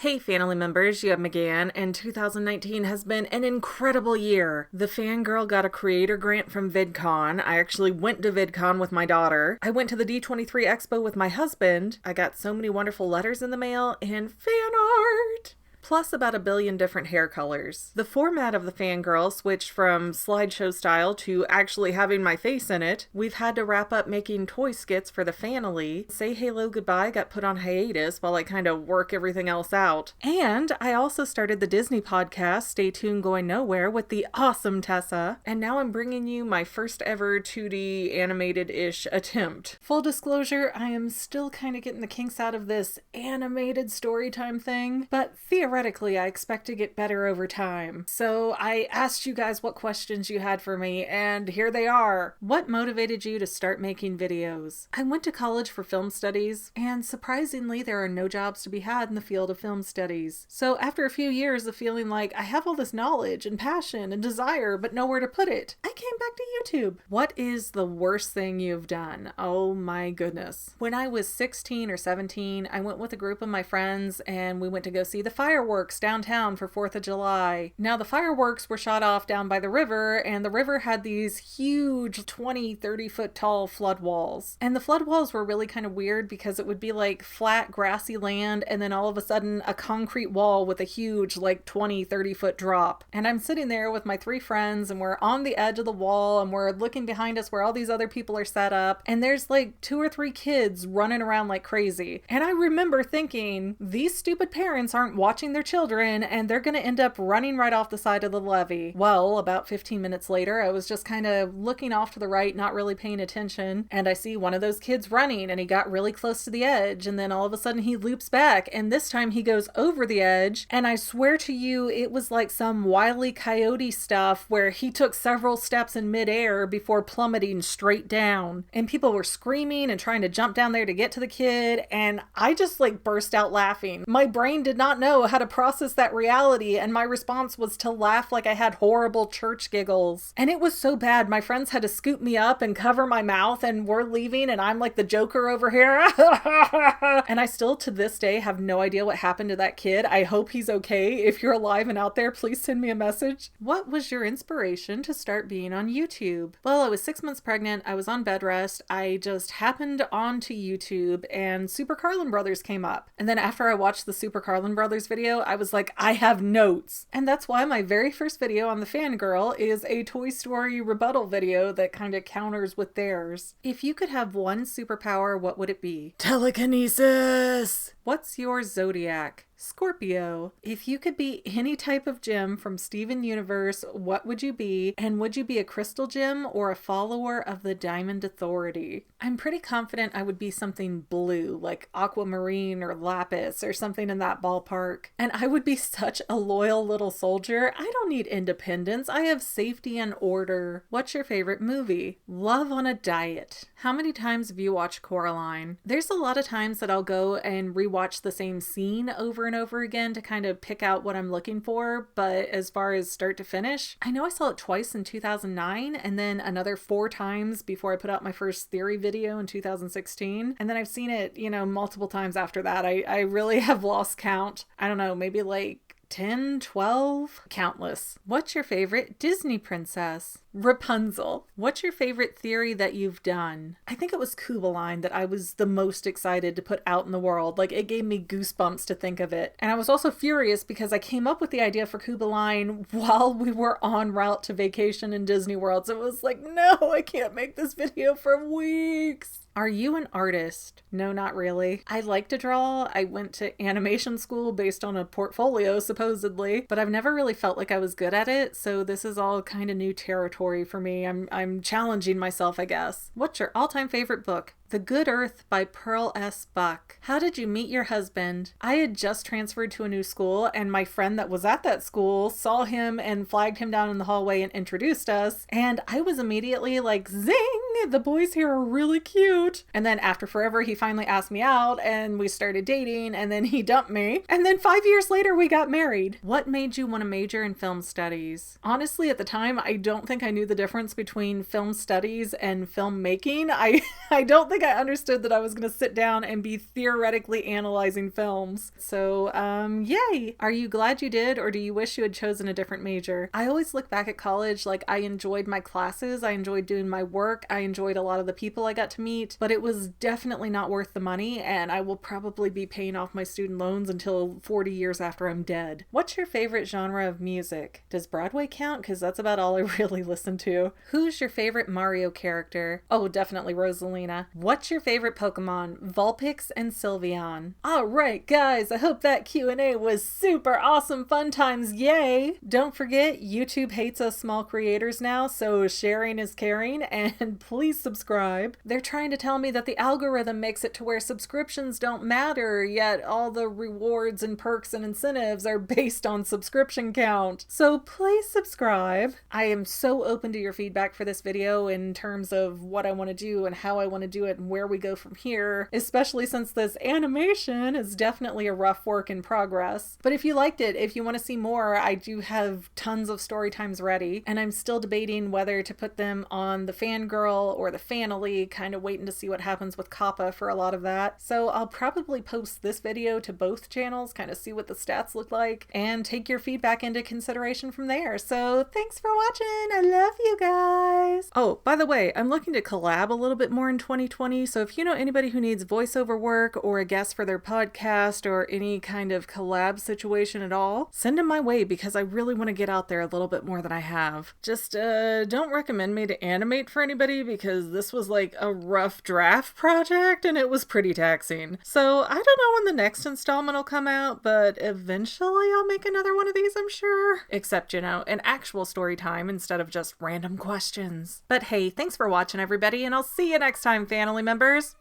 Hey Fanily members, you have McGann, and 2019 has been an incredible year. The Fangirl got a creator grant from VidCon. I actually went to VidCon with my daughter. I went to the D23 Expo with my husband. I got so many wonderful letters in the mail and fan art! Plus about 1 billion different hair colors. The format of the Fangirl switched from slideshow style to actually having my face in it. We've had to wrap up making toy skits for the Fanily. Say Hello Goodbye got put on hiatus while I kind of work everything else out. And I also started the Disney podcast, Stay Tuned Going Nowhere, with the awesome Tessa. And now I'm bringing you my first ever 2D animated-ish attempt. Full disclosure, I am still kind of getting the kinks out of this animated Storytime thing, but theoretically I expect to get better over time. So I asked you guys what questions you had for me, and here they are. What motivated you to start making videos? I went to college for film studies, and surprisingly there are no jobs to be had in the field of film studies. So after a few years of feeling like I have all this knowledge and passion and desire but nowhere to put it, I came back to YouTube. What is the worst thing you've done? Oh my goodness. When I was 16 or 17, I went with a group of my friends and we went to go see the fireworks downtown for 4th of July. Now the fireworks were shot off down by the river, and the river had these huge 20-30 foot tall flood walls. And the flood walls were really kind of weird because it would be like flat grassy land and then all of a sudden a concrete wall with a huge like 20-30 foot drop. And I'm sitting there with my 3 friends and we're on the edge of the wall and we're looking behind us where all these other people are set up, and there's like 2 or 3 kids running around like crazy. And I remember thinking, these stupid parents aren't watching their children and they're going to end up running right off the side of the levee. Well, about 15 minutes later, I was just kind of looking off to the right, not really paying attention, and I see one of those kids running and he got really close to the edge, and then all of a sudden he loops back, and this time he goes over the edge, and I swear to you it was like some Wile E. Coyote stuff where he took several steps in midair before plummeting straight down, and people were screaming and trying to jump down there to get to the kid, and I just like burst out laughing. My brain did not know how to process that reality, and my response was to laugh like I had horrible church giggles. And it was so bad, my friends had to scoop me up and cover my mouth, and we're leaving and I'm like the Joker over here. And I still to this day have no idea what happened to that kid. I hope he's okay. If you're alive and out there, please send me a message. What was your inspiration to start being on YouTube? Well, I was 6 months pregnant. I was on bed rest. I just happened onto YouTube and Super Carlin Brothers came up. And then after I watched the Super Carlin Brothers video, I was like, I have notes. And that's why my very first video on the Fangirl is a Toy Story rebuttal video that kind of counters with theirs. If you could have one superpower, what would it be? Telekinesis! What's your Zodiac? Scorpio. If you could be any type of gem from Steven Universe, what would you be? And would you be a crystal gem or a follower of the Diamond Authority? I'm pretty confident I would be something blue, like aquamarine or lapis or something in that ballpark. And I would be such a loyal little soldier. I don't need independence. I have safety and order. What's your favorite movie? Love on a Diet. How many times have you watched Coraline? There's a lot of times that I'll go and rewatch the same scene over and over again to kind of pick out what I'm looking for, but as far as start to finish, I know I saw it twice in 2009 and then another 4 times before I put out my first theory video in 2016, and then I've seen it, multiple times after that. I really have lost count. I don't know, maybe like 10, 12? Countless. What's your favorite Disney princess? Rapunzel. What's your favorite theory that you've done? I think it was Kubeline that I was the most excited to put out in the world. Like, it gave me goosebumps to think of it. And I was also furious because I came up with the idea for Kubeline while we were en route to vacation in Disney World. So it was like, no, I can't make this video for weeks. Are you an artist? No, not really. I like to draw. I went to animation school based on a portfolio, supposedly, but I've never really felt like I was good at it, so this is all kind of new territory for me. I'm challenging myself, I guess. What's your all-time favorite book? The Good Earth by Pearl S. Buck. How did you meet your husband? I had just transferred to a new school, and my friend that was at that school saw him and flagged him down in the hallway and introduced us, and I was immediately like, zing! the boys here are really cute. And then after forever, he finally asked me out and we started dating, and then he dumped me. And then 5 years later, we got married. What made you want to major in film studies? Honestly, at the time, I don't think I knew the difference between film studies and filmmaking. I don't think I understood that I was going to sit down and be theoretically analyzing films. So, yay! Are you glad you did, or do you wish you had chosen a different major? I always look back at college like I enjoyed my classes, I enjoyed doing my work, I enjoyed a lot of the people I got to meet, but it was definitely not worth the money, and I will probably be paying off my student loans until 40 years after I'm dead. What's your favorite genre of music? Does Broadway count? Because that's about all I really listen to. Who's your favorite Mario character? Oh, definitely Rosalina. What's your favorite Pokemon? Vulpix and Sylveon. Alright guys, I hope that Q&A was super awesome fun times, yay! Don't forget, YouTube hates us small creators now, so sharing is caring, and please subscribe. They're trying to tell me that the algorithm makes it to where subscriptions don't matter, yet all the rewards and perks and incentives are based on subscription count. So please subscribe. I am so open to your feedback for this video in terms of what I want to do and how I want to do it and where we go from here, especially since this animation is definitely a rough work in progress. But if you liked it, if you want to see more, I do have tons of story times ready, and I'm still debating whether to put them on the Fangirl or the Fanily, kind of waiting to see what happens with Kappa for a lot of that. So I'll probably post this video to both channels, kind of see what the stats look like, and take your feedback into consideration from there. So thanks for watching. I love you guys. Oh, by the way, I'm looking to collab a little bit more in 2020, so if you know anybody who needs voiceover work or a guest for their podcast or any kind of collab situation at all, send them my way because I really want to get out there a little bit more than I have. Just don't recommend me to animate for anybody because this was like a rough draft project and it was pretty taxing. So I don't know when the next installment will come out, but eventually I'll make another one of these, I'm sure. Except, you know, an actual story time instead of just random questions. But hey, thanks for watching everybody, and I'll see you next time, Fanily members.